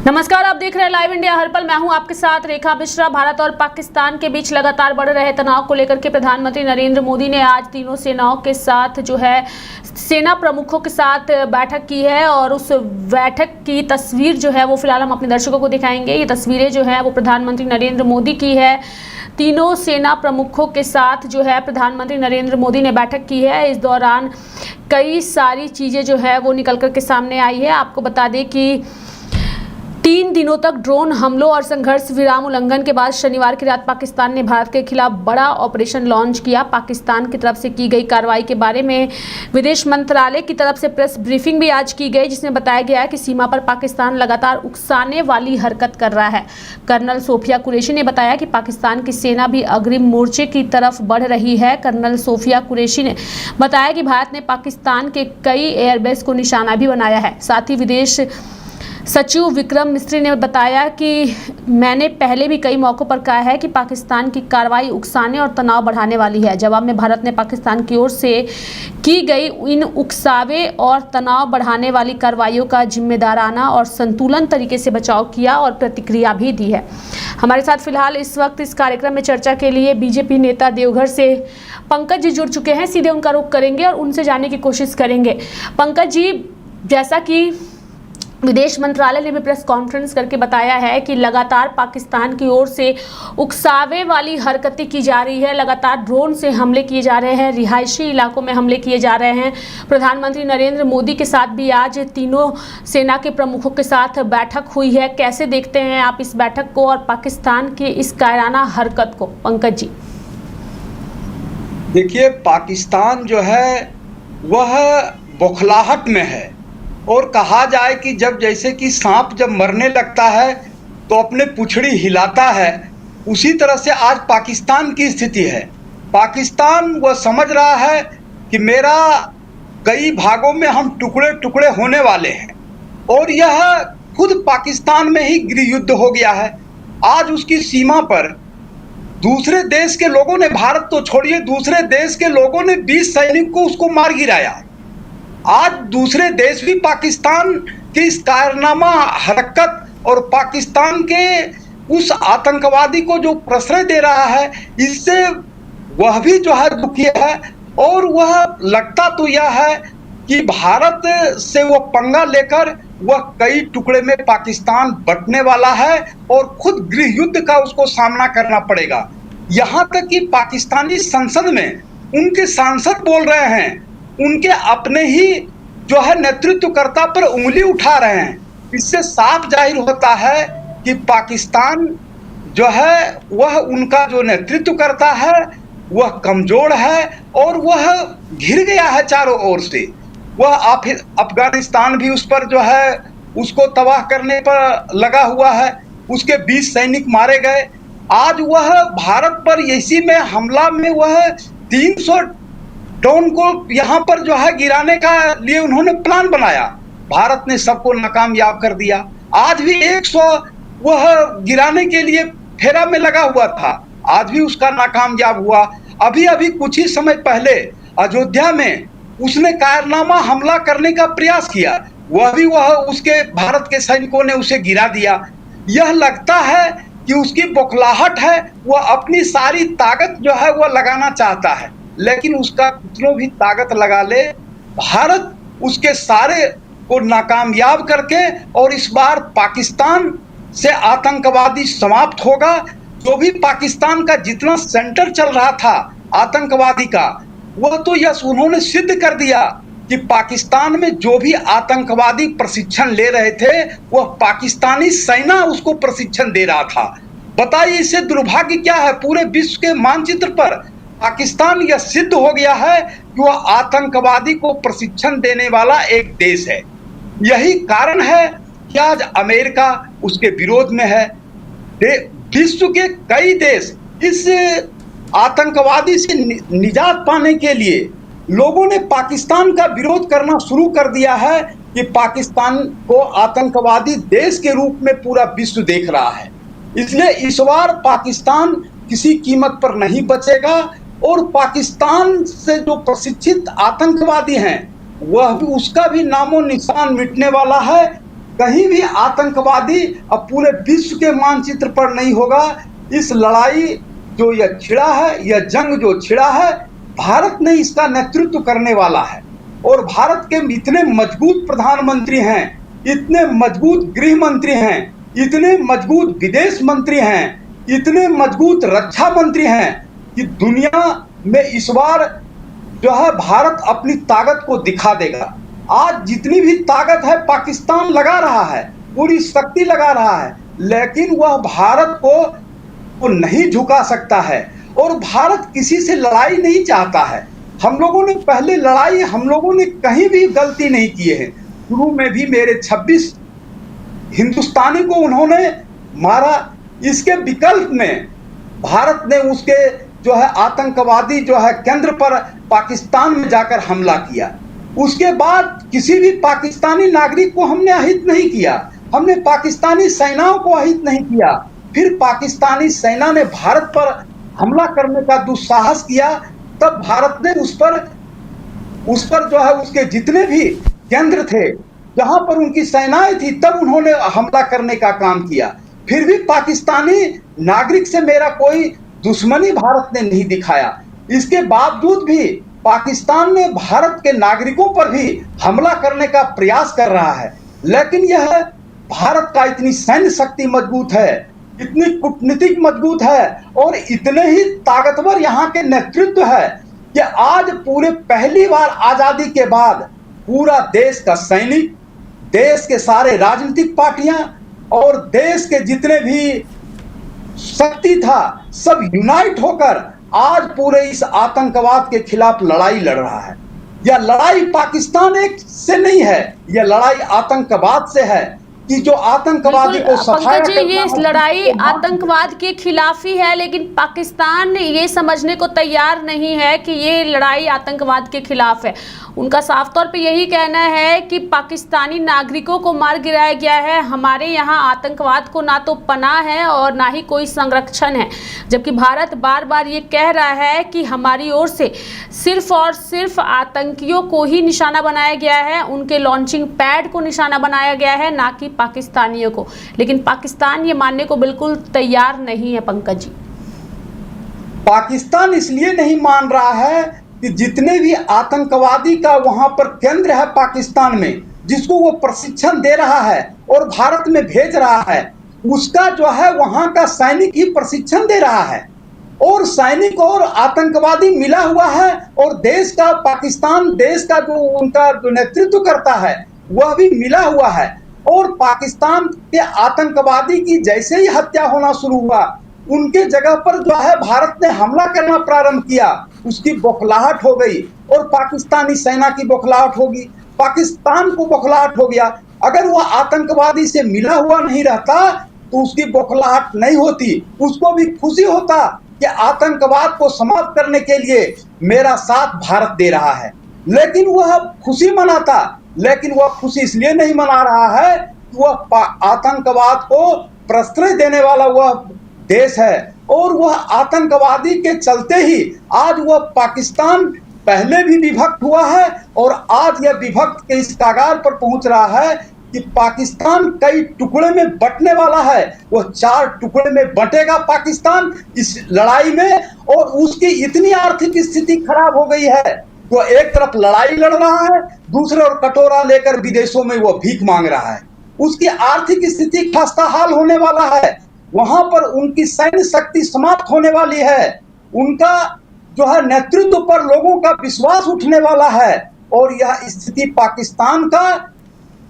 नमस्कार, आप देख रहे हैं लाइव इंडिया हर पल। मैं हूं आपके साथ रेखा मिश्रा। भारत और पाकिस्तान के बीच लगातार बढ़ रहे तनाव को लेकर के प्रधानमंत्री नरेंद्र मोदी ने आज तीनों सेनाओं के साथ सेना प्रमुखों के साथ बैठक की है और उस बैठक की तस्वीर वो फिलहाल हम अपने दर्शकों को दिखाएंगे। ये तस्वीरें वो प्रधानमंत्री नरेंद्र मोदी की है। तीनों सेना प्रमुखों के साथ प्रधानमंत्री नरेंद्र मोदी ने बैठक की है। इस दौरान कई सारी चीज़ें वो निकल कर के सामने आई है। आपको बता दें कि 3 दिनों तक ड्रोन हमलों और संघर्ष विराम उल्लंघन के बाद शनिवार की रात पाकिस्तान ने भारत के खिलाफ बड़ा ऑपरेशन लॉन्च किया। पाकिस्तान की तरफ से की गई कार्रवाई के बारे में विदेश मंत्रालय की तरफ से प्रेस ब्रीफिंग भी आज की गई, जिसमें बताया गया कि सीमा पर पाकिस्तान लगातार उकसाने वाली हरकत कर रहा है। कर्नल सोफिया कुरैशी ने बताया कि पाकिस्तान की सेना भी अग्रिम मोर्चे की तरफ बढ़ रही है। कर्नल सोफिया कुरैशी ने बताया कि भारत ने पाकिस्तान के कई एयरबेस को निशाना भी बनाया है। साथ ही विदेश सचिव विक्रम मिस्री ने बताया कि मैंने पहले भी कई मौक़ों पर कहा है कि पाकिस्तान की कार्रवाई उकसाने और तनाव बढ़ाने वाली है। जवाब में भारत ने पाकिस्तान की ओर से की गई इन उकसावे और तनाव बढ़ाने वाली कार्रवाइयों का जिम्मेदाराना और संतुलन तरीके से बचाव किया और प्रतिक्रिया भी दी है। हमारे साथ फिलहाल इस वक्त इस कार्यक्रम में चर्चा के लिए बीजेपी नेता देवघर से पंकज जी जुड़ चुके हैं। सीधे उनका रुख करेंगे और उनसे जानने की कोशिश करेंगे। पंकज जी, जैसा कि विदेश मंत्रालय ने भी प्रेस कॉन्फ्रेंस करके बताया है कि लगातार पाकिस्तान की ओर से उकसावे वाली हरकतें की जा रही है। लगातार ड्रोन से हमले किए जा रहे हैं, रिहायशी इलाकों में हमले किए जा रहे हैं। प्रधानमंत्री नरेंद्र मोदी के साथ भी आज तीनों सेना के प्रमुखों के साथ बैठक हुई है। कैसे देखते हैं आप इस बैठक को और पाकिस्तान की इस कायराना हरकत को, पंकज जी? देखिए, पाकिस्तान जो है वह बौखलाहट में है और कहा जाए कि जैसे कि सांप जब मरने लगता है तो अपने पुछड़ी हिलाता है, उसी तरह से आज पाकिस्तान की स्थिति है। पाकिस्तान वह समझ रहा है कि मेरा कई भागों में हम टुकड़े टुकड़े होने वाले हैं और यह खुद पाकिस्तान में ही गृह युद्ध हो गया है। आज उसकी सीमा पर दूसरे देश के लोगों ने, भारत तो छोड़िए, दूसरे देश के लोगों ने 20 सैनिक को उसको मार गिराया। आज दूसरे देश भी पाकिस्तान की इस कारनामा हरकत और पाकिस्तान के उस आतंकवादी को जो प्रश्रय दे रहा है, इससे वह भी दुखी है। और वह लगता तो यह है कि भारत से वह पंगा लेकर वह कई टुकड़े में पाकिस्तान बंटने वाला है और खुद गृह युद्ध का उसको सामना करना पड़ेगा। यहाँ तक कि पाकिस्तानी संसद में उनके सांसद बोल रहे हैं, उनके अपने ही नेतृत्वकर्ता पर उंगली उठा रहे हैं। इससे साफ जाहिर होता है कि पाकिस्तान वह उनका जो नेतृत्व करता है वह कमजोर है और वह घिर गया है चारों ओर से। वह अफगानिस्तान भी उस पर उसको तबाह करने पर लगा हुआ है। उसके 20 सैनिक मारे गए। आज वह भारत पर इसी में हमला में वह 300 ड्रोन को यहाँ पर गिराने का लिए उन्होंने प्लान बनाया। भारत ने सबको नाकामयाब कर दिया। आज भी 100 वह गिराने के लिए फेरा में लगा हुआ था, आज भी उसका नाकामयाब हुआ। अभी कुछ ही समय पहले अयोध्या में उसने कायरनामा हमला करने का प्रयास किया, वह उसके भारत के सैनिकों ने उसे गिरा दिया। यह लगता है कि उसकी बौखलाहट है, वह अपनी सारी ताकत वह लगाना चाहता है, लेकिन उसका कितनों भी ताकत लगा ले, भारत उसके सारे को नाकामयाब करके और इस बार पाकिस्तान से आतंकवादी समाप्त होगा। जो भी पाकिस्तान का जितना सेंटर चल रहा था आतंकवादी का, वह तो उन्होंने सिद्ध कर दिया कि पाकिस्तान में जो भी आतंकवादी प्रशिक्षण ले रहे थे वह पाकिस्तानी सेना उसको प्रशिक्षण दे रहा था। बताइए, इससे दुर्भाग्य क्या है? पूरे विश्व के मानचित्र पर पाकिस्तान यह सिद्ध हो गया है कि वह आतंकवादी को प्रशिक्षण देने वाला एक देश है। यही कारण है कि आज अमेरिका उसके विरोध में है। विश्व के कई देश इस आतंकवादी से निजात पाने के लिए लोगों ने पाकिस्तान का विरोध करना शुरू कर दिया है कि पाकिस्तान को आतंकवादी देश के रूप में पूरा विश्व देख रहा है। इसलिए इस बार पाकिस्तान किसी कीमत पर नहीं बचेगा और पाकिस्तान से जो प्रशिक्षित आतंकवादी हैं वह भी, उसका भी नामो निशान मिटने वाला है। कहीं भी आतंकवादी अब पूरे विश्व के मानचित्र पर नहीं होगा। इस लड़ाई जो यह छिड़ा है, यह जंग जो छिड़ा है, भारत ने इसका नेतृत्व करने वाला है। और भारत के इतने मजबूत प्रधानमंत्री हैं, इतने मजबूत गृह मंत्री हैं, इतने मजबूत विदेश मंत्री हैं, इतने मजबूत रक्षा मंत्री हैं कि दुनिया में इस बार जो है भारत अपनी ताकत को दिखा देगा। आज जितनी भी ताकत है पाकिस्तान लगा रहा है, पूरी शक्ति लगा रहा है, लेकिन वह भारत को नहीं झुका सकता है। और भारत किसी से लड़ाई नहीं चाहता है। हम लोगों ने पहले लड़ाई, हम लोगों ने कहीं भी गलती नहीं किए हैं। शुरू में भी मेरे 26 हिंदुस्तानी को उन्होंने मारा। इसके विकल्प में भारत ने उसके जो है आतंकवादी जो है केंद्र पर पाकिस्तान में जाकर हमला किया। उसके बाद किसी भी पाकिस्तानी नागरिक को हमने अहित नहीं किया, हमने पाकिस्तानी सेनाओं को अहित नहीं किया। फिर पाकिस्तानी सेना ने भारत पर हमला करने का दुस्साहस किया, तब भारत ने उस पर जो है उसके जितने भी केंद्र थे जहां पर उनकी सेनाएं थी, तब उन्होंने हमला करने का काम किया। फिर भी पाकिस्तानी नागरिक से मेरा कोई दुश्मनी भारत ने नहीं दिखाया। इसके बावजूद भी पाकिस्तान ने भारत के नागरिकों पर भी हमला करने का प्रयास कर रहा है। लेकिन यह भारत का इतनी सैन्य शक्ति मजबूत है, इतनी कूटनीतिक मजबूत है और इतने ही ताकतवर यहाँ के नेतृत्व है कि आज पूरे पहली बार आजादी के बाद पूरा देश का सैनिक, देश के सारे राजनीतिक पार्टियां और देश के जितने भी शक्ति था, सब यूनाइट होकर आज पूरे इस आतंकवाद के खिलाफ लड़ाई लड़ रहा है। यह लड़ाई पाकिस्तान एक से नहीं है, यह लड़ाई आतंकवाद से है कि जो आतंकवादी को सफाया पंकज जी, ये लड़ाई आतंकवाद के खिलाफ ही है, लेकिन पाकिस्तान ये समझने को तैयार नहीं है कि ये लड़ाई आतंकवाद के खिलाफ है। उनका साफ तौर पे यही कहना है कि पाकिस्तानी नागरिकों को मार गिराया गया है, हमारे यहाँ आतंकवाद को ना तो पनाह है और ना ही कोई संरक्षण है। जबकि भारत बार बार ये कह रहा है कि हमारी ओर से सिर्फ और सिर्फ आतंकियों को ही निशाना बनाया गया है, उनके लॉन्चिंग पैड को निशाना बनाया गया है, ना कि पाकिस्तानियों को। लेकिन पाकिस्तान ये मानने को बिल्कुल तैयार नहीं है। पंकज जी, पाकिस्तान इसलिए नहीं मान रहा है कि जितने भी आतंकवादी का वहां पर केंद्र है पाकिस्तान में, जिसको वो प्रशिक्षण दे रहा है और भारत में भेज रहा है, उसका जो है वहां का सैनिक ही प्रशिक्षण दे रहा है। और सैनिक और आतंकवादी मिला हुआ है और देश का, पाकिस्तान देश का जो उनका जो नेतृत्व करता है वह भी मिला हुआ है। और पाकिस्तान के आतंकवादी की जैसे ही हत्या होना शुरू हुआ, उनके जगह पर जो है भारत ने हमला करना प्रारंभ किया, उसकी बौखलाहट हो गई और पाकिस्तानी सेना की बौखलाहट होगी, पाकिस्तान को बौखलाहट हो गया। अगर वह आतंकवादी से मिला हुआ नहीं रहता तो उसकी बौखलाहट नहीं होती, उसको भी खुशी होता कि आतंकवाद को समाप्त करने के लिए मेरा साथ भारत दे रहा है। लेकिन वह खुशी मनाता, लेकिन वह खुशी इसलिए नहीं मना रहा है कि वह आतंकवाद को प्रश्रय देने वाला वह देश है और वह आतंकवादी के चलते ही आज वह पाकिस्तान पहले भी विभक्त हुआ है और आज यह विभक्त के इस कगार पर पहुंच रहा है कि पाकिस्तान कई टुकड़े में बंटने वाला है। वह 4 टुकड़े में बंटेगा पाकिस्तान इस लड़ाई में। और उसकी इतनी आर्थिक स्थिति खराब हो गई है, वो एक तरफ लड़ाई लड़ रहा है, दूसरे ओर कटोरा लेकर विदेशों में वो भीख मांग रहा है। उसकी आर्थिक स्थिति खस्ताहाल होने वाला है, वहां पर उनकी सैन्य शक्ति समाप्त होने वाली है, उनका जो है नेतृत्व पर लोगों का विश्वास उठने वाला है। और यह स्थिति पाकिस्तान का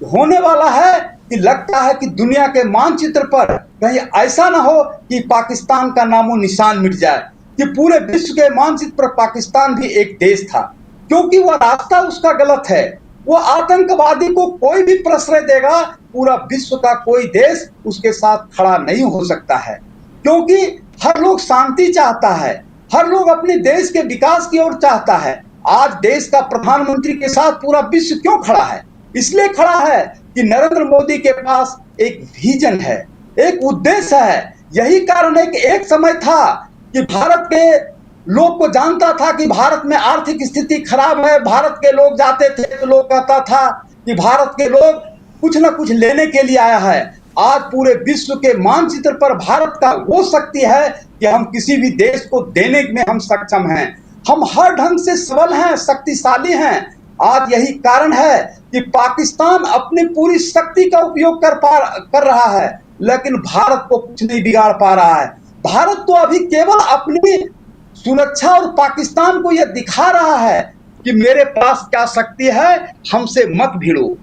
होने वाला है कि लगता है कि दुनिया के मानचित्र पर कहीं ऐसा ना हो कि पाकिस्तान का नामो निशान मिट जाए, कि पूरे विश्व के मानचित्र पर पाकिस्तान भी एक देश था, क्योंकि वह रास्ता उसका गलत है। वो आतंकवादी को कोई भी प्रश्रय देगा, पूरा विश्व का कोई देश उसके साथ खड़ा नहीं हो सकता है, क्योंकि हर लोग शांति चाहता है, हर लोग अपने देश के विकास की ओर चाहता है। आज देश का प्रधानमंत्री के साथ पूरा विश्व क्यों खड़ा है? इसलिए खड़ा है कि नरेंद्र मोदी के पास एक विजन है, एक उद्देश्य है। यही कारण है कि एक समय था कि भारत के लोग को जानता था कि भारत में आर्थिक स्थिति खराब है, भारत के लोग जाते थे तो लोग कहता था कि भारत के लोग कुछ न कुछ लेने के लिए आया है। आज पूरे विश्व के मानचित्र पर भारत का वो शक्ति है कि हम किसी भी देश को देने में हम सक्षम हैं। हम हर ढंग से सबल हैं, शक्तिशाली हैं। आज यही कारण है कि पाकिस्तान अपनी पूरी शक्ति का उपयोग कर रहा है, लेकिन भारत को कुछ नहीं बिगाड़ पा रहा है। भारत तो अभी केवल अपनी सुरक्षा और पाकिस्तान को यह दिखा रहा है कि मेरे पास क्या शक्ति है, हमसे मत भिड़ो।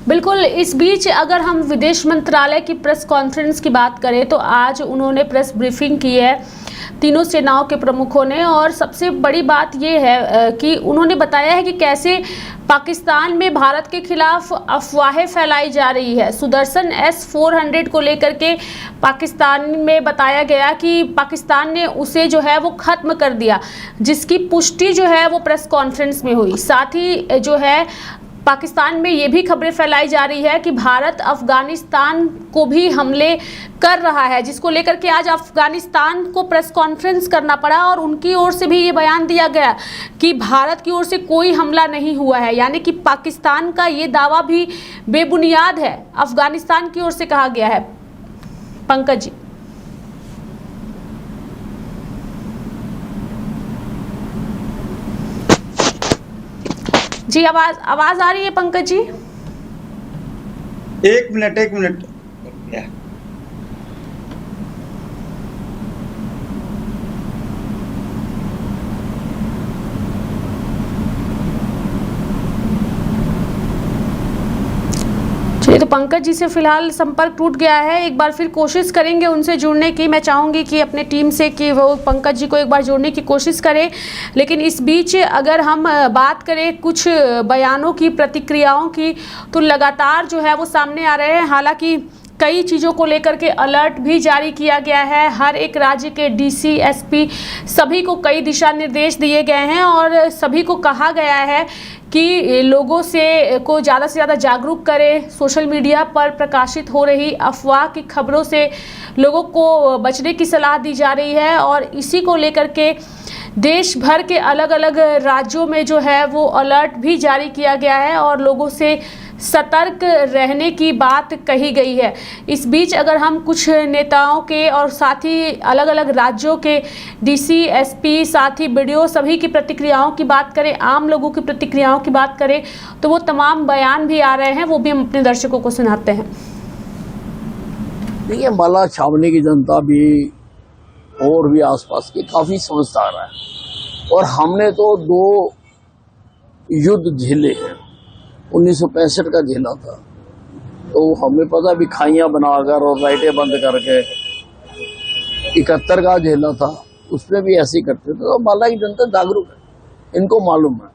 बिल्कुल। इस बीच अगर हम विदेश मंत्रालय की प्रेस कॉन्फ्रेंस की बात करें तो आज उन्होंने प्रेस ब्रीफिंग की है तीनों सेनाओं के प्रमुखों ने, और सबसे बड़ी बात ये है कि उन्होंने बताया है कि कैसे पाकिस्तान में भारत के खिलाफ अफवाहें फैलाई जा रही है। सुदर्शन S-400 को लेकर के पाकिस्तान में बताया गया कि पाकिस्तान ने उसे जो है वो ख़त्म कर दिया, जिसकी पुष्टि जो है वो प्रेस कॉन्फ्रेंस में हुई। साथ ही जो है पाकिस्तान में ये भी खबरें फैलाई जा रही है कि भारत अफगानिस्तान को भी हमले कर रहा है, जिसको लेकर के आज अफगानिस्तान को प्रेस कॉन्फ्रेंस करना पड़ा और उनकी ओर से भी ये बयान दिया गया कि भारत की ओर से कोई हमला नहीं हुआ है। यानी कि पाकिस्तान का ये दावा भी बेबुनियाद है, अफगानिस्तान की ओर से कहा गया है। पंकज जी। जी आवाज आ रही है पंकज जी? एक मिनट। चलिए, तो पंकज जी से फिलहाल संपर्क टूट गया है। एक बार फिर कोशिश करेंगे उनसे जुड़ने की। मैं चाहूँगी कि अपने टीम से कि वो पंकज जी को एक बार जोड़ने की कोशिश करें। लेकिन इस बीच अगर हम बात करें कुछ बयानों की, प्रतिक्रियाओं की, तो लगातार जो है वो सामने आ रहे हैं। हालांकि कई चीज़ों को लेकर के अलर्ट भी जारी किया गया है। हर एक राज्य के DC, SP सभी को कई दिशा निर्देश दिए गए हैं और सभी को कहा गया है कि लोगों को ज़्यादा से ज़्यादा जागरूक करें। सोशल मीडिया पर प्रकाशित हो रही अफवाह की खबरों से लोगों को बचने की सलाह दी जा रही है और इसी को लेकर के देश भर के अलग अलग राज्यों में जो है वो अलर्ट भी जारी किया गया है और लोगों से सतर्क रहने की बात कही गई है। इस बीच अगर हम कुछ नेताओं के और साथ ही अलग अलग राज्यों के DC, SP, साथ ही BDO सभी की प्रतिक्रियाओं की बात करें, आम लोगों की प्रतिक्रियाओं की बात करें, तो वो तमाम बयान भी आ रहे हैं, वो भी हम अपने दर्शकों को सुनाते हैं। देखिए, माला छावनी की जनता भी और भी आसपास की काफ़ी समझदार है और हमने तो 2 युद्ध झेले हैं। 1965 का झेला था, तो हमें पता भी खाइयाँ बनाकर और लाइटें बंद करके। 71 का झेला था, उसमें भी ऐसे ही करते थे। तो माला की जनता जागरूक है, इनको मालूम है।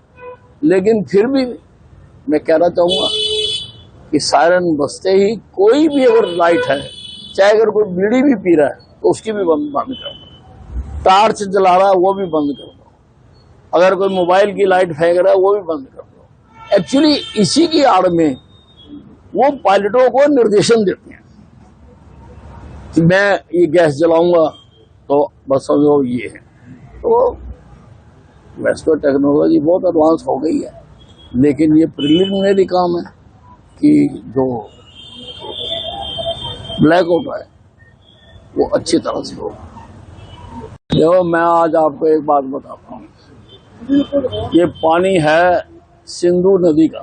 लेकिन फिर भी मैं कहना चाहूँगा कि सायरन बजते ही कोई भी अगर लाइट है, चाहे अगर कोई बीड़ी भी पी रहा है तो उसकी भी बंद कर दो, टार्च जला रहा है वो भी बंद कर दो, अगर कोई मोबाइल की लाइट फेंक रहा है वो भी बंद कर दो। एक्चुअली इसी की आड़ में वो पायलटों को निर्देशन देते हैं कि मैं ये गैस जलाऊंगा तो बस समझो ये है। तो वैसे तो टेक्नोलॉजी बहुत एडवांस हो गई है, लेकिन ये प्रिलिमिनरी काम है कि जो ब्लैक आउट है वो अच्छी तरह से हो। देखो, मैं आज आपको एक बात बताता हूँ। ये पानी है सिंधु नदी का।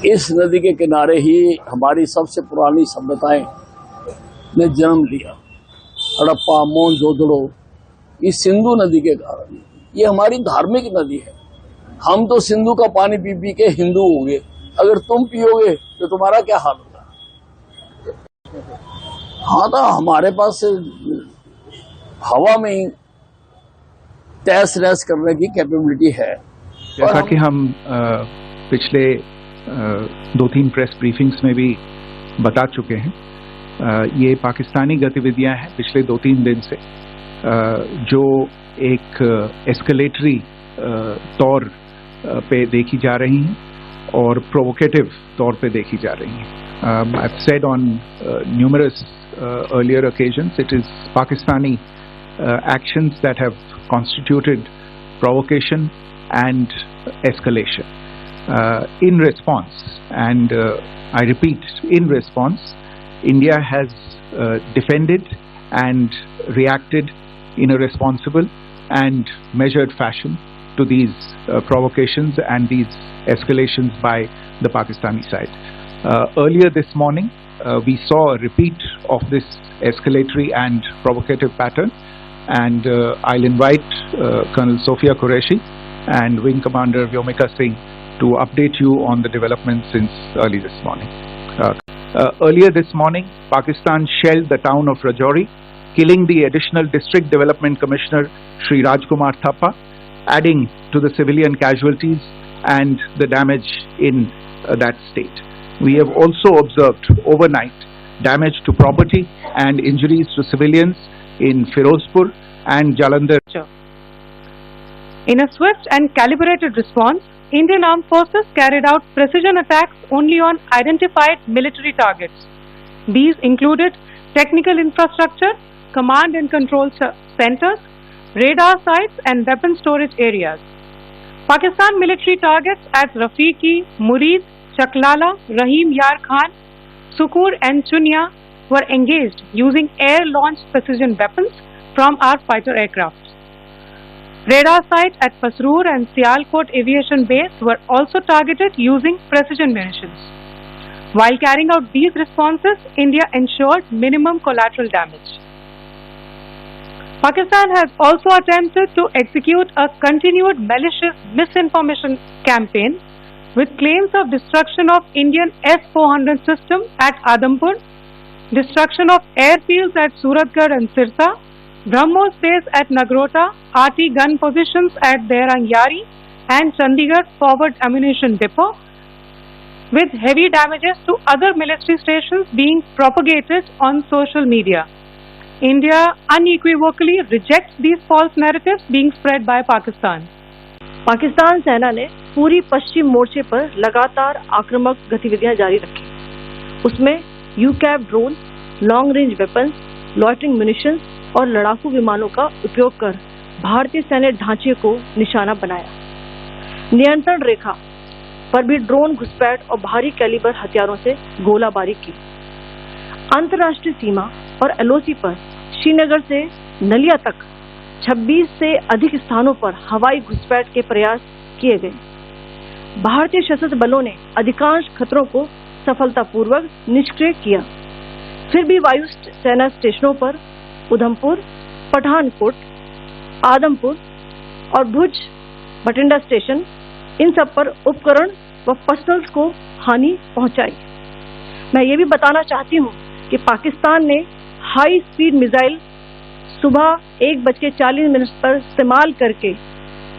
इस नदी के किनारे ही हमारी सबसे पुरानी सभ्यताएं ने जन्म लिया। हड़प्पा, मोहनजोदड़ो, इस सिंधु नदी के कारण। ये हमारी धार्मिक नदी है। हम तो सिंधु का पानी पी पी के हिंदू होंगे, अगर तुम पियोगे तो तुम्हारा क्या हाल होगा। हाँ, तो हमारे पास हवा में ही तहस नहस करने की कैपेबिलिटी है। जैसा कि हम पिछले 2-3 प्रेस ब्रीफिंग्स में भी बता चुके हैं, ये पाकिस्तानी गतिविधियां हैं पिछले 2-3 दिन से, जो एक एस्केलेटरी तौर पे देखी जा रही हैं और प्रोवोकेटिव तौर पे देखी जा रही हैं। I've said on numerous earlier occasions, it is Pakistani actions that have constituted provocation and escalation. In response, and I repeat, in response, India has defended and reacted in a responsible and measured fashion to these provocations and these escalations by the Pakistani side. Earlier this morning, we saw a repeat of this escalatory and provocative pattern, and I'll invite Colonel Sophia Qureshi and Wing Commander Vyomika Singh to update you on the developments since early this morning. Earlier this morning, Pakistan shelled the town of Rajouri, killing the additional District Development Commissioner Shri Rajkumar Thappa, adding to the civilian casualties and the damage in that state. We have also observed overnight damage to property and injuries to civilians in Firozpur and Jalandhar. In a swift and calibrated response, Indian Armed Forces carried out precision attacks only on identified military targets. These included technical infrastructure, command and control centers, radar sites and weapon storage areas. Pakistan military targets at Rafiqi, Murid, Chaklala, Rahim Yar Khan, Sukur and Chunya were engaged using air-launched precision weapons from our fighter aircraft. Radar sites at Pasroor and Sialkot Aviation Base were also targeted using precision munitions. While carrying out these responses, India ensured minimum collateral damage. Pakistan has also attempted to execute a continued malicious misinformation campaign with claims of destruction of Indian S-400 system at Adampur, destruction of airfields at Suratgarh and Sirsa, BrahMos base at Nagrota, RT gun positions at Dehrangyari and Chandigarh forward ammunition depot, with heavy damages to other military stations being propagated on social media. India unequivocally rejects these false narratives being spread by Pakistan. Pakistan सेना ने पूरी पश्चिम मोर्चे पर लगातार आक्रामक गतिविधियां जारी रखी। उसमें UCAV drone, long range weapons, loitering munitions और लड़ाकू विमानों का उपयोग कर भारतीय सैन्य ढांचे को निशाना बनाया। नियंत्रण रेखा पर भी ड्रोन घुसपैठ और भारी कैलिबर हथियारों से गोलाबारी की। अंतर्राष्ट्रीय सीमा और एलओसी पर श्रीनगर से नलिया तक 26 से अधिक स्थानों पर हवाई घुसपैठ के प्रयास किए गए। भारतीय सशस्त्र बलों ने अधिकांश खतरों को सफलतापूर्वक निष्क्रिय किया। फिर भी वायु सेना स्टेशनों पर उधमपुर, पठानकोट, आदमपुर और भुज बठिंडा स्टेशन, इन सब पर उपकरण व पर्सनल्स को हानि पहुंचाई। मैं ये भी बताना चाहती हूँ कि पाकिस्तान ने हाई स्पीड मिसाइल सुबह 1:40 पर इस्तेमाल करके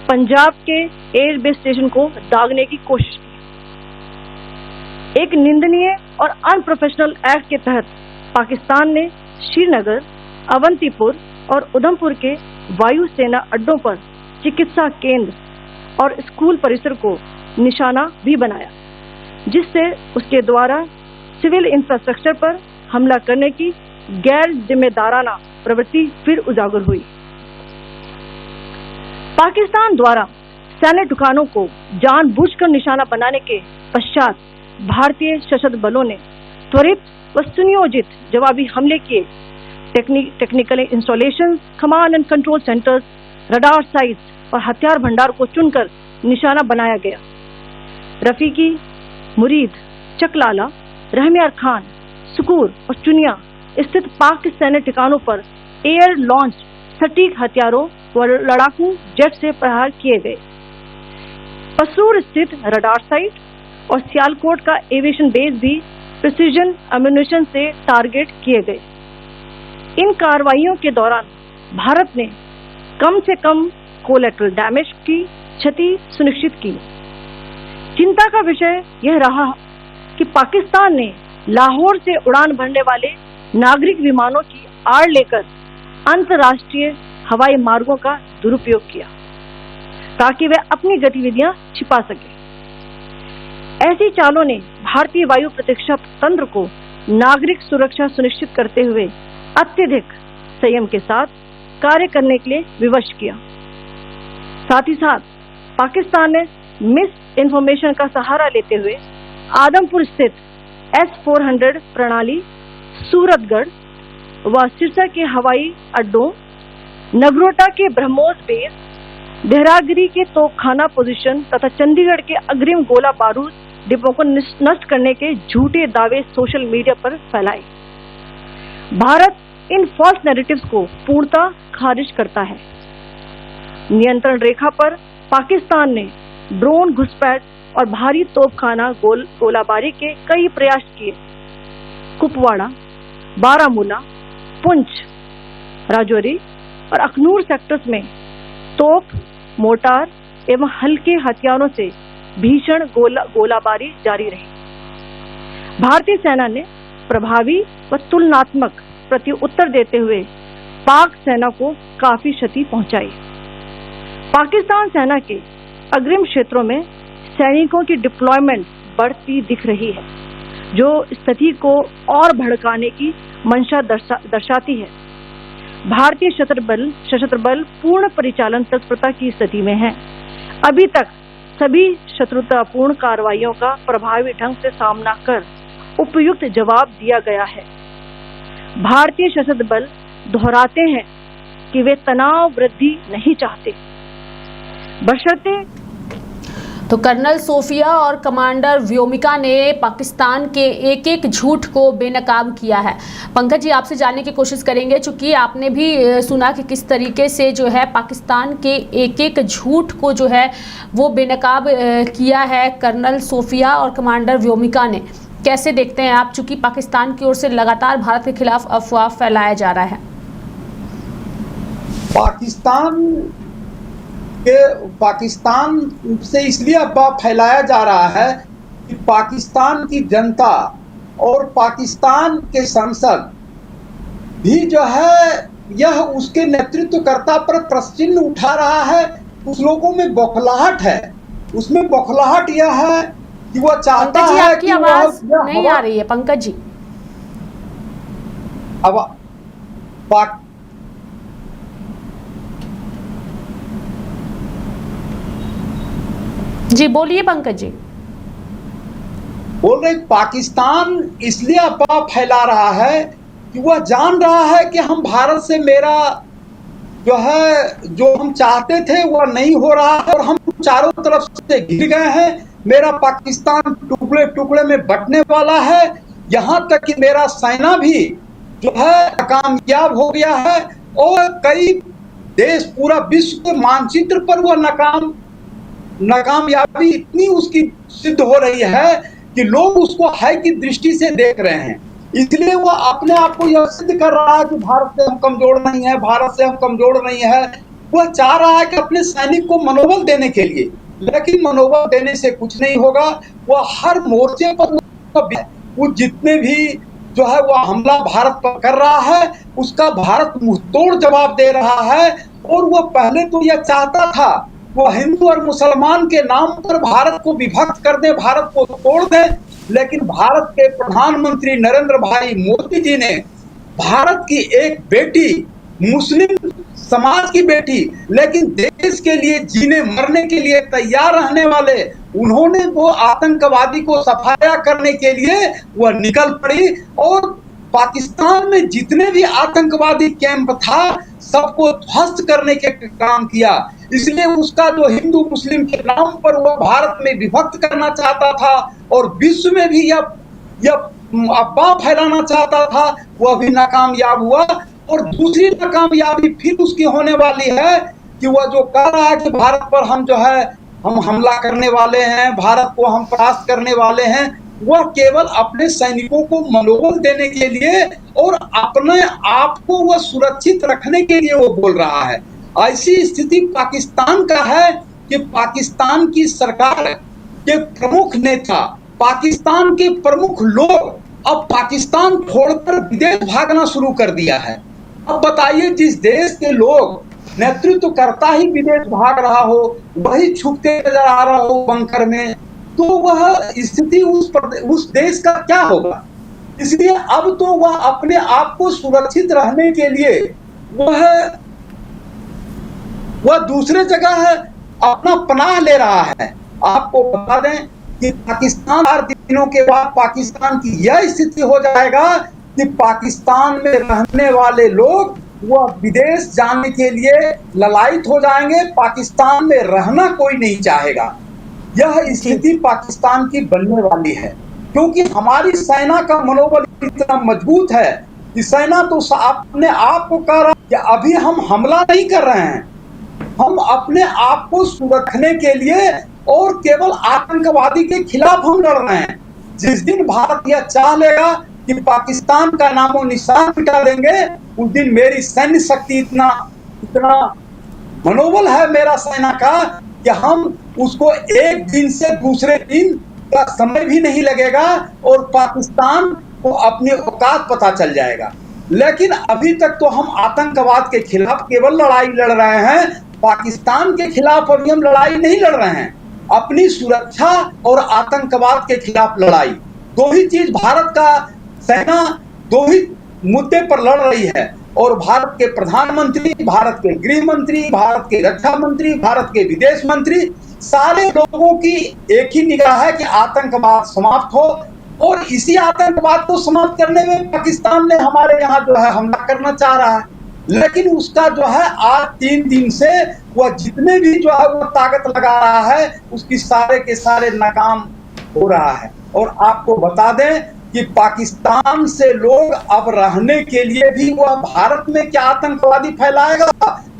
पंजाब के एयरबेस स्टेशन को दागने की कोशिश की। एक निंदनीय और अनप्रोफेशनल एक्ट के तहत पाकिस्तान ने श्रीनगर, अवंतीपुर और उधमपुर के वायु सेना अड्डों पर चिकित्सा केंद्र और स्कूल परिसर को निशाना भी बनाया, जिससे उसके द्वारा सिविल इंफ्रास्ट्रक्चर पर हमला करने की गैर जिम्मेदाराना प्रवृत्ति फिर उजागर हुई। पाकिस्तान द्वारा सैन्य ठिकानों को जानबूझकर निशाना बनाने के पश्चात भारतीय सशस्त्र बलों ने त्वरित व सुनियोजित जवाबी हमले किए। Technical installations, command and control centres, radar sites और हथियार भंडार को चुनकर निशाना बनाया गया। रफीकी, मुरीद, चकलाला, रहमियार खान, सुकूर और चुनिया स्थित पाक सैन्य ठिकानों पर एयर लॉन्च सटीक हथियारों व लड़ाकू जेट से प्रहार किए गए। पसरूर स्थित रडार साइट और सियालकोट का एविएशन बेस भी प्रिसीजन एम्यूनिशन से टारगेट किए गए। इन कार्रवाइयों के दौरान भारत ने कम से कम कोलैटरल डैमेज की क्षति सुनिश्चित की। चिंता का विषय यह रहा कि पाकिस्तान ने लाहौर से उड़ान भरने वाले नागरिक विमानों की आड़ लेकर अंतर्राष्ट्रीय हवाई मार्गों का दुरुपयोग किया ताकि वे अपनी गतिविधियां छिपा सके। ऐसी चालों ने भारतीय वायु प्रतिरक्षा तंत्र को नागरिक सुरक्षा सुनिश्चित करते हुए अत्यधिक संयम के साथ कार्य करने के लिए विवश किया। साथ ही साथ पाकिस्तान ने मिस इन्फॉर्मेशन का सहारा लेते हुए आदमपुर स्थित S-400 प्रणाली, सूरतगढ़ व सिरसा के हवाई अड्डों, नगरोटा के ब्रह्मोस बेस, देहरागिरी के तोपखाना पोजीशन तथा चंडीगढ़ के अग्रिम गोला बारूद डिपो को नष्ट करने के झूठे दावे सोशल मीडिया पर फैलाए। भारत इन फॉल्स नैरेटिव्स को पूर्णतः खारिज करता है। नियंत्रण रेखा पर पाकिस्तान ने ड्रोन घुसपैठ और भारी तोपखाना गोलाबारी के कई प्रयास किए। कुपवाड़ा, बारामूला, पुंछ, राजौरी और अखनूर सेक्टर्स में तोप, मोर्टार एवं हल्के हथियारों से भीषण गोलाबारी जारी रही। भारतीय सेना ने प्रभावी व तुलनात्मक प्रत्युत्तर देते हुए पाक सेना को काफी क्षति पहुंचाई। पाकिस्तान सेना के अग्रिम क्षेत्रों में सैनिकों की डिप्लॉयमेंट बढ़ती दिख रही है, जो स्थिति को और भड़काने की मंशा दर्शाती है। भारतीय सशस्त्र बल पूर्ण परिचालन तत्परता की स्थिति में है। अभी तक सभी शत्रुतापूर्ण कार्रवाइयों का प्रभावी ढंग से सामना कर उपयुक्त जवाब दिया गया है। भारतीय सशस्त्र बल दोहराते हैं कि वे तनाव वृद्धि नहीं चाहते, बशर्ते। तो कर्नल सोफिया और कमांडर व्योमिका ने पाकिस्तान के एक एक झूठ को बेनकाब किया है। पंकज जी, आपसे जानने की कोशिश करेंगे, चूंकि आपने भी सुना कि किस तरीके से जो है पाकिस्तान के एक एक झूठ को जो है वो बेनकाब किया है कर्नल सोफिया और कमांडर व्योमिका ने। कैसे देखते हैं आप, चूंकि पाकिस्तान की ओर से लगातार भारत के खिलाफ अफवाह फैलाया जा रहा है? पाकिस्तान से इसलिए अफवाह फैलाया जा रहा है कि पाकिस्तान की जनता और पाकिस्तान के संसद भी जो है यह उसके नेतृत्वकर्ता पर प्रश्न चिन्ह उठा रहा है। उस लोगों में बौखलाहट है, उसमें बौखलाहट यह है कि वह चाहता है कि आवाज नहीं आ रही है पंकज जी। अब जी बोलिए पंकज जी। बोल रहे पाकिस्तान इसलिए अफवाह फैला रहा है कि वह जान रहा है कि हम भारत से मेरा जो है जो हम चाहते थे वह नहीं हो रहा है और हम चारों तरफ से घिर गए हैं। मेरा पाकिस्तान टुकड़े टुकड़े में बंटने वाला है, यहाँ तक कि मेरा सेना भी जो है कामयाब हो गया है और कई देश पूरा विश्व के मानचित्र पर वह नाकामयाबी इतनी उसकी सिद्ध हो रही है कि लोग उसको हाई की दृष्टि से देख रहे हैं। इसलिए वह अपने आप को यह सिद्ध कर रहा है कि भारत से हम कमजोर नहीं है, भारत से हम कमजोर नहीं है। वह चाह रहा है कि अपने सैनिक को मनोबल देने के लिए, लेकिन मनोबल देने से कुछ नहीं होगा। वह हर मोर्चे पर वो जितने भी जो है वह हमला भारत पर कर रहा है उसका भारत मुंहतोड़ जवाब दे रहा है। और वह पहले तो यह चाहता था वह हिंदू और मुसलमान के नाम पर भारत को विभक्त कर दे, भारत को तोड़ दे, लेकिन भारत के प्रधानमंत्री नरेंद्र भाई मोदी जी ने भारत की एक बेटी, मुस्लिम समाज की बेटी, लेकिन देश के लिए जीने मरने के लिए तैयार रहने वाले, उन्होंने वो आतंकवादी को सफाया करने के लिए वह निकल पड़ी और पाकिस्तान में जितने भी आतंकवादी कैंप था सबको ध्वस्त करने के काम किया। इसलिए उसका जो हिंदू मुस्लिम के नाम पर वह भारत में विभक्त करना चाहता था और विश्व में भी यह अफवाह फैलाना चाहता था, वह भी नाकामयाब हुआ। और दूसरी नाकामयाबी फिर उसकी होने वाली है कि वह जो कह रहा है कि भारत पर हम जो है हम हमला करने वाले हैं, भारत को हम परास्त करने वाले हैं, वह केवल अपने सैनिकों को मनोबल देने के लिए और अपने आप को वह सुरक्षित रखने के लिए वो बोल रहा है। ऐसी स्थिति पाकिस्तान का है कि पाकिस्तान की सरकार के प्रमुख नेता, पाकिस्तान के प्रमुख लोग अब पाकिस्तान छोड़कर विदेश भागना शुरू कर दिया है। अब बताइए, जिस देश के लोग नेतृत्व करता ही विदेश भाग रहा हो, वही छुपते नजर आ रहा हो बंकर में, तो वह स्थिति उस देश का क्या होगा। इसलिए अब तो वह अपने आप को सुरक्षित रहने के लिए वह दूसरे जगह अपना पनाह ले रहा है आपको बता दें कि पाकिस्तान 4 दिनों के बाद पाकिस्तान की यह स्थिति हो जाएगा कि पाकिस्तान में रहने वाले लोग वह विदेश जाने के लिए ललायत हो जाएंगे, पाकिस्तान में रहना कोई नहीं चाहेगा। यह स्थिति पाकिस्तान की बनने वाली है, क्योंकि हमारी सेना का मनोबल इतना मजबूत है कि सेना तो अपने आप को कह रहा है कि अभी हम हमला नहीं कर रहे हैं, हम अपने आप को सुरक्षने के लिए और केवल आतंकवादी के खिलाफ हम लड़ रहे हैं। जिस दिन भारत यह चाह लेगा कि पाकिस्तान का नामो निशान मिटा देंगे, उस दिन मेरी सैन्य शक्ति इतना मनोबल है मेरा सेना का कि हम उसको एक दिन से दूसरे दिन का समय भी नहीं लगेगा और पाकिस्तान को अपनी औकात पता चल जाएगा। लेकिन अभी तक तो हम आतंकवाद के खिलाफ केवल लड़ाई लड़ रहे हैं, पाकिस्तान के खिलाफ अभी हम लड़ाई नहीं लड़ रहे हैं। अपनी सुरक्षा और आतंकवाद के खिलाफ लड़ाई, दो ही चीज भारत का सेना दो ही मुद्दे पर लड़ रही है। और भारत के प्रधानमंत्री, भारत के गृह मंत्री, भारत के रक्षा मंत्री, भारत के विदेश मंत्री, सारे लोगों की एक ही निगाह है कि आतंकवाद समाप्त हो। और इसी आतंकवाद को समाप्त करने में पाकिस्तान ने हमारे यहाँ जो है हमला करना चाह रहा है, लेकिन उसका जो है आज 3 दिन से वह जितने भी जो है वो ताकत लगा रहा है, उसकी सारे के सारे नाकाम हो रहा है। और आपको बता दें कि पाकिस्तान से लोग अब रहने के लिए भी वह भारत में क्या आतंकवादी फैलाएगा,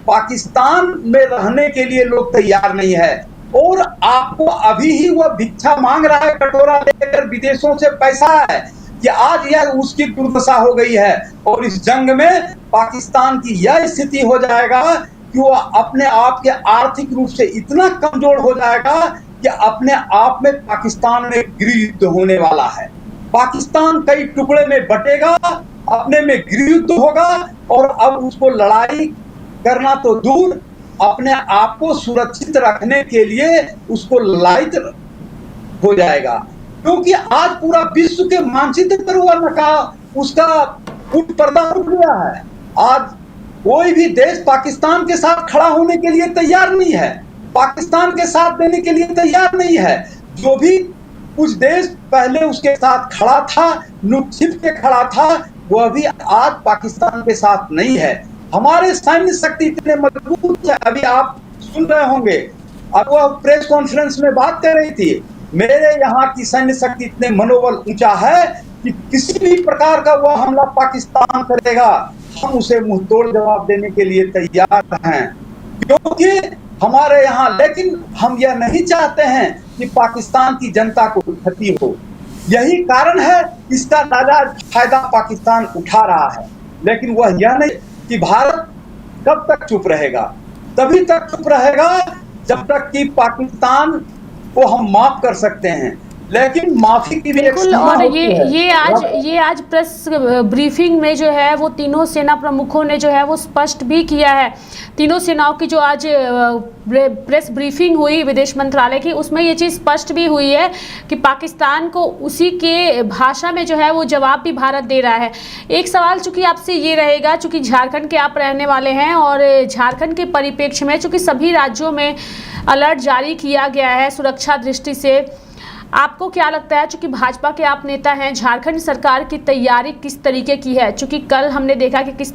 पाकिस्तान में रहने के लिए लोग तैयार नहीं है। और आपको अभी ही वह भिक्षा मांग रहा है, कटोरा लेकर विदेशों से पैसा है कि आज यह उसकी दुर्दशा हो गई है। और इस जंग में पाकिस्तान की यह स्थिति हो जाएगा कि वह अपने आप के आर्थिक रूप से इतना कमजोर हो जाएगा कि अपने आप में पाकिस्तान में गृह युद्ध होने वाला है। पाकिस्तान कई टुकड़े में बटेगा, अपने में गृह युद्ध होगा और अब उसको लड़ाई करना तो दूर, अपने आप को सुरक्षित रखने के लिए उसको ललायत हो जाएगा। क्योंकि आज पूरा विश्व के मानचित्र पर उसका उठ पर्दा उठ गया है। आज कोई भी देश पाकिस्तान के साथ खड़ा होने के लिए तैयार नहीं है, पाकिस्तान के साथ देने के लिए तैयार नहीं है। जो भी कुछ देश पहले उसके साथ खड़ा था, नुक छिप के खड़ा था, वह भी आज पाकिस्तान के साथ नहीं है। हमारे सैन्य शक्ति इतने मजबूत है, अभी आप सुन रहे होंगे, अब वह प्रेस कॉन्फ्रेंस में बात कर रही थी, मेरे यहाँ की सैन्य शक्ति इतने मनोबल ऊंचा है कि किसी भी प्रकार का वह हमला पाकिस्तान करेगा, हम उसे मुंहतोड़ जवाब देने के लिए तैयार हैं। क्योंकि हमारे यहाँ, लेकिन हम यह नहीं चाहते हैं कि पाकिस्तान की जनता को क्षति हो। यही कारण है इसका नाजायज फायदा पाकिस्तान उठा रहा है। लेकिन वह यह नहीं कि भारत कब तक चुप रहेगा, तभी तक चुप रहेगा जब तक कि पाकिस्तान को हम माफ कर सकते हैं। लेकिन माफी की भी एक सीमा होती है। ये आज प्रेस ब्रीफिंग में जो है वो तीनों सेना प्रमुखों ने जो है वो स्पष्ट भी किया है। तीनों सेनाओं की जो आज प्रेस ब्रीफिंग हुई विदेश मंत्रालय की, उसमें ये चीज़ स्पष्ट भी हुई है कि पाकिस्तान को उसी के भाषा में जो है वो जवाब भी भारत दे रहा है। एक सवाल चूंकि आपसे ये रहेगा, चूंकि झारखंड के आप रहने वाले हैं और झारखंड के परिप्रेक्ष्य में चूंकि सभी राज्यों में अलर्ट जारी किया गया है सुरक्षा दृष्टि से, आपको क्या लगता है, चूंकि भाजपा के आप नेता हैं, झारखंड सरकार की तैयारी किस तरीके की है? चूंकि कल हमने देखा कि किस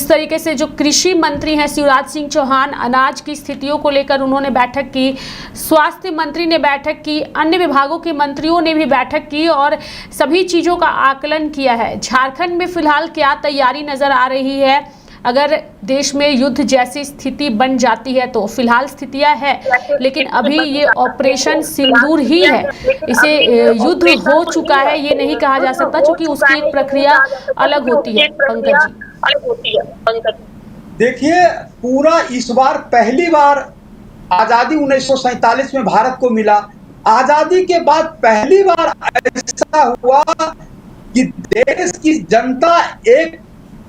तरीके से जो कृषि मंत्री हैं शिवराज सिंह चौहान, अनाज की स्थितियों को लेकर उन्होंने बैठक की, स्वास्थ्य मंत्री ने बैठक की, अन्य विभागों के मंत्रियों ने भी बैठक की और सभी चीज़ों का आकलन किया है। झारखंड में फिलहाल क्या तैयारी नज़र आ रही है? अगर देश में युद्ध जैसी स्थिति बन जाती है तो फिलहाल स्थितियां है, लेकिन अभी ये ऑपरेशन सिंदूर ही है, इसे युद्ध हो चुका है ये नहीं कहा जा सकता, क्योंकि उसकी एक प्रक्रिया अलग होती है। पंकज जी, देखिए, पूरा इस बार पहली बार आजादी 1947 में भारत को मिला। आजादी के बाद पहली बार ऐसा हुआ कि देश की जनता एक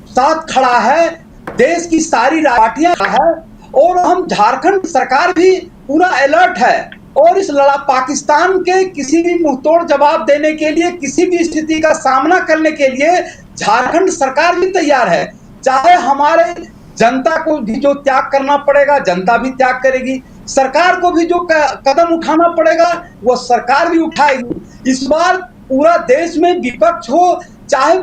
साथ खड़ा है, देश की सारी पार्टियां है और हम झारखंड सरकार भी पूरा अलर्ट है। और इस पाकिस्तान के किसी भी मुंहतोड़ जवाब देने के लिए, किसी भी स्थिति का सामना करने के लिए झारखंड सरकार भी तैयार है। चाहे हमारे जनता को भी जो त्याग करना पड़ेगा, जनता भी त्याग करेगी, सरकार को भी जो कदम उठाना पड़ेगा वो सरकार भी उठाएगी। इस बार पूरा देश में विपक्ष हो, चाहे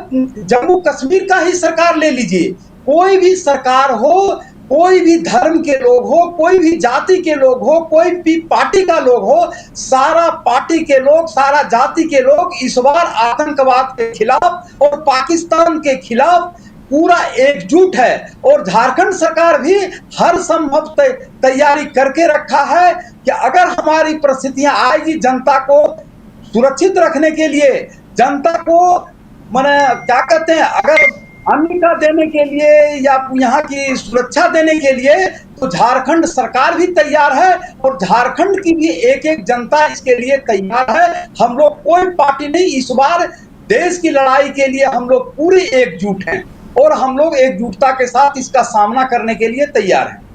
जम्मू कश्मीर का ही सरकार ले लीजिए, कोई भी सरकार हो, कोई भी धर्म के लोग हो, कोई भी जाति के लोग हो, कोई भी पार्टी का लोग हो, सारा पार्टी के लोग, सारा जाति के लोग इस बार आतंकवाद के खिलाफ और पाकिस्तान के खिलाफ पूरा एकजुट है। और झारखंड सरकार भी हर संभव तैयारी करके रखा है कि अगर हमारी परिस्थितियां आएगी जनता को सुरक्षित रखने के लिए, जनता को माने क्या कहते हैं, अगर अन्न का देने के लिए या यहाँ की सुरक्षा देने के लिए, तो झारखंड सरकार भी तैयार है और झारखंड की भी एक एक जनता इसके लिए तैयार है। हम लोग कोई पार्टी नहीं, इस बार देश की लड़ाई के लिए हम लोग पूरी एकजुट हैं और हम लोग एकजुटता के साथ इसका सामना करने के लिए तैयार हैं।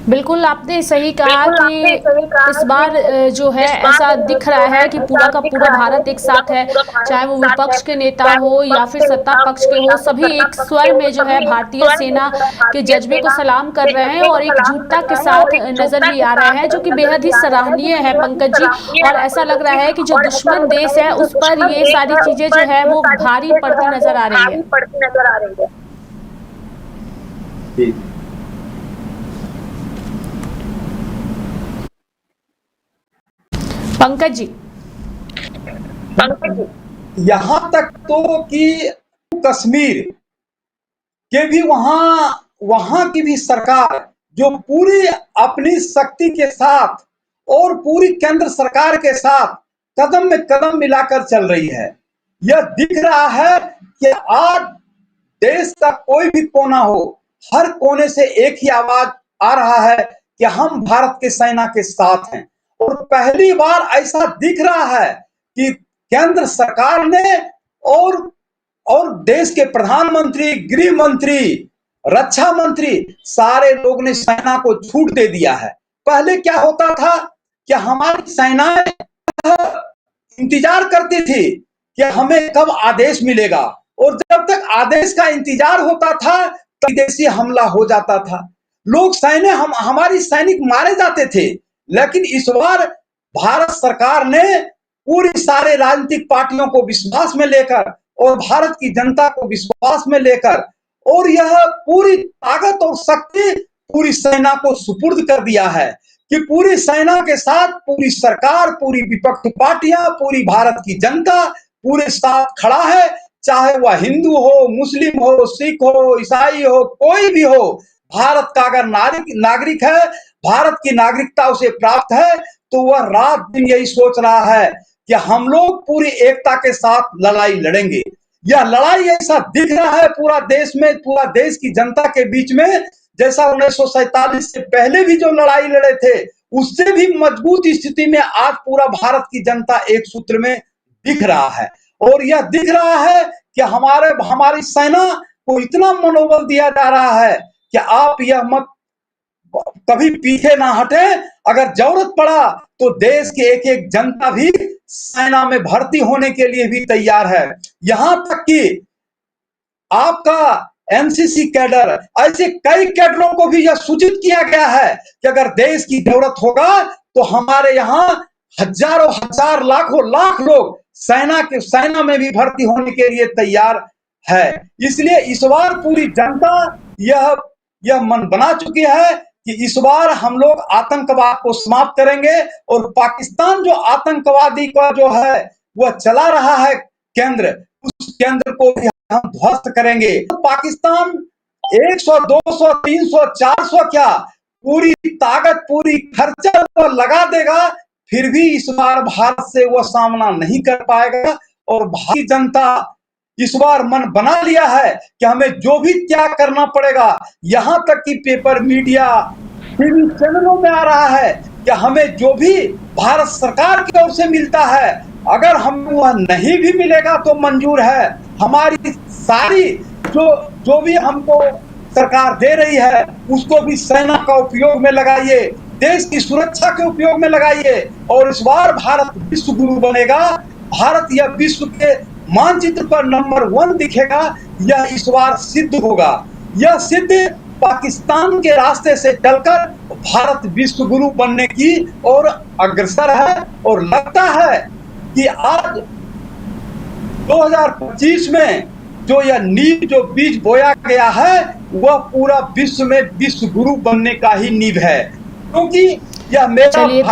बिल्कुल आपने सही कहा कि इस बार जो है ऐसा दिख रहा है कि पूरा का पूरा भारत एक साथ है, चाहे वो विपक्ष के नेता हो या फिर सत्ता पक्ष के हो, सभी एक स्वर में जो है भारतीय सेना के जज्बे को सलाम कर रहे हैं और एकजुटता के साथ नजर भी आ रहे हैं, जो कि बेहद ही सराहनीय है पंकज जी। और ऐसा लग रहा है कि जो दुश्मन देश है उस पर ये सारी चीजें जो है वो भारी पड़ती नजर आ रही है। पंकज जी, यहां तक तो कि कश्मीर के भी वहां की भी सरकार जो पूरी अपनी शक्ति के साथ और पूरी केंद्र सरकार के साथ कदम में कदम मिलाकर चल रही है। यह दिख रहा है कि आज देश का कोई भी कोना हो, हर कोने से एक ही आवाज आ रहा है कि हम भारत के सेना के साथ हैं। और पहली बार ऐसा दिख रहा है कि केंद्र सरकार ने और देश के प्रधानमंत्री, गृह मंत्री, रक्षा मंत्री, सारे लोग ने सेना को छूट दे दिया है। पहले क्या होता था कि हमारी सेनाएं इंतजार करती थी कि हमें कब आदेश मिलेगा, और जब तक आदेश का इंतजार होता था विदेशी हमला हो जाता था, लोग हमारी सैनिक मारे जाते थे। लेकिन इस बार भारत सरकार ने पूरी सारे राजनीतिक पार्टियों को विश्वास में लेकर और भारत की जनता को विश्वास में लेकर और यह पूरी ताकत और शक्ति पूरी सेना को सुपुर्द कर दिया है कि पूरी सेना के साथ पूरी सरकार, पूरी विपक्ष पार्टियां, पूरी भारत की जनता पूरे साथ खड़ा है। चाहे वह हिंदू हो, मुस्लिम हो, सिख हो, ईसाई हो, कोई भी हो, भारत का अगर नागरिक है, भारत की नागरिकता उसे प्राप्त है, तो वह रात दिन यही सोच रहा है कि हम लोग पूरी एकता के साथ लड़ाई लड़ेंगे। यह लड़ाई ऐसा दिख रहा है पूरा देश में, पूरा देश की जनता के बीच में, जैसा 1947 से पहले भी जो लड़ाई लड़े थे उससे भी मजबूत स्थिति में आज पूरा भारत की जनता एक सूत्र में दिख रहा है। और यह दिख रहा है कि हमारी सेना को इतना मनोबल दिया जा रहा है कि आप यह मत कभी पीछे ना हटे। अगर जरूरत पड़ा तो देश के एक एक जनता भी सेना में भर्ती होने के लिए भी तैयार है। यहां तक कि आपका एनसीसी कैडर, ऐसे कई कैडरों को भी यह सूचित किया गया है कि अगर देश की जरूरत होगा तो हमारे यहाँ हजारों हजार लाखों लाख लोग सेना में भी भर्ती होने के लिए तैयार है। इसलिए इस बार पूरी जनता यह मन बना चुकी है कि इस बार हम लोग आतंकवाद को समाप्त करेंगे और पाकिस्तान जो आतंकवादी का जो है वह चला रहा है केंद्र, उस केंद्र को भी हम ध्वस्त करेंगे। तो पाकिस्तान 100, 200, 300, 400 क्या पूरी ताकत, पूरी खर्चा वो लगा देगा, फिर भी इस बार भारत से वो सामना नहीं कर पाएगा। और भारतीय जनता इस बार मन बना लिया है कि हमें जो भी त्याग करना पड़ेगा। यहां तक कि पेपर मीडिया, टीवी चैनलों में आ रहा है कि हमें जो भी भारत सरकार की ओर से मिलता है, अगर हमें वह नहीं भी मिलेगा तो मंजूर है। हमारी सारी जो भी हमको सरकार दे रही है उसको भी सेना का उपयोग में लगाइए, देश की सुरक्षा के उपयोग में लगाइए। और इस बार भारत विश्व गुरु बनेगा, भारत यह विश्व के मानचित्र पर नंबर 1 दिखेगा। यह इस बार सिद्ध होगा। यह सिद्ध पाकिस्तान के रास्ते से चलकर भारत विश्व गुरु बनने की ओर अग्रसर है। और लगता है कि आज 2025 में जो यह नींव जो बीज बोया गया है वह पूरा विश्व में विश्व गुरु बनने का ही नींव है, क्योंकि यह मेरा चलिए, तो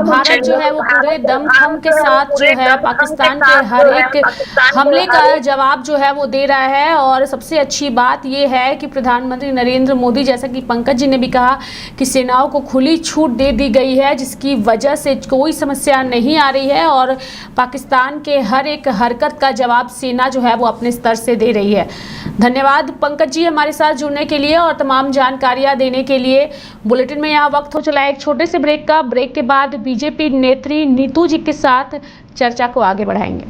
भारत जो है वो पूरे दमखम के साथ जो है पाकिस्तान के हर एक हमले का जवाब जो है वो दे रहा है। और सबसे अच्छी बात ये है कि प्रधानमंत्री नरेंद्र मोदी, जैसा कि पंकज जी ने भी कहा, कि सेनाओं को खुली छूट दे दी गई है, जिसकी वजह से कोई समस्या नहीं आ रही है और पाकिस्तान के हर एक हरकत का जवाब सेना जो है वो अपने स्तर से दे रही है। धन्यवाद पंकज जी हमारे साथ जुड़ने के लिए और तमाम जानकारियां देने के लिए। बुलेटिन में यहाँ वक्त हो चला एक छोटे से ब्रेक का। ब्रेक के बाद बीजेपी नेत्री नीतू जी के साथ चर्चा को आगे बढ़ाएंगे।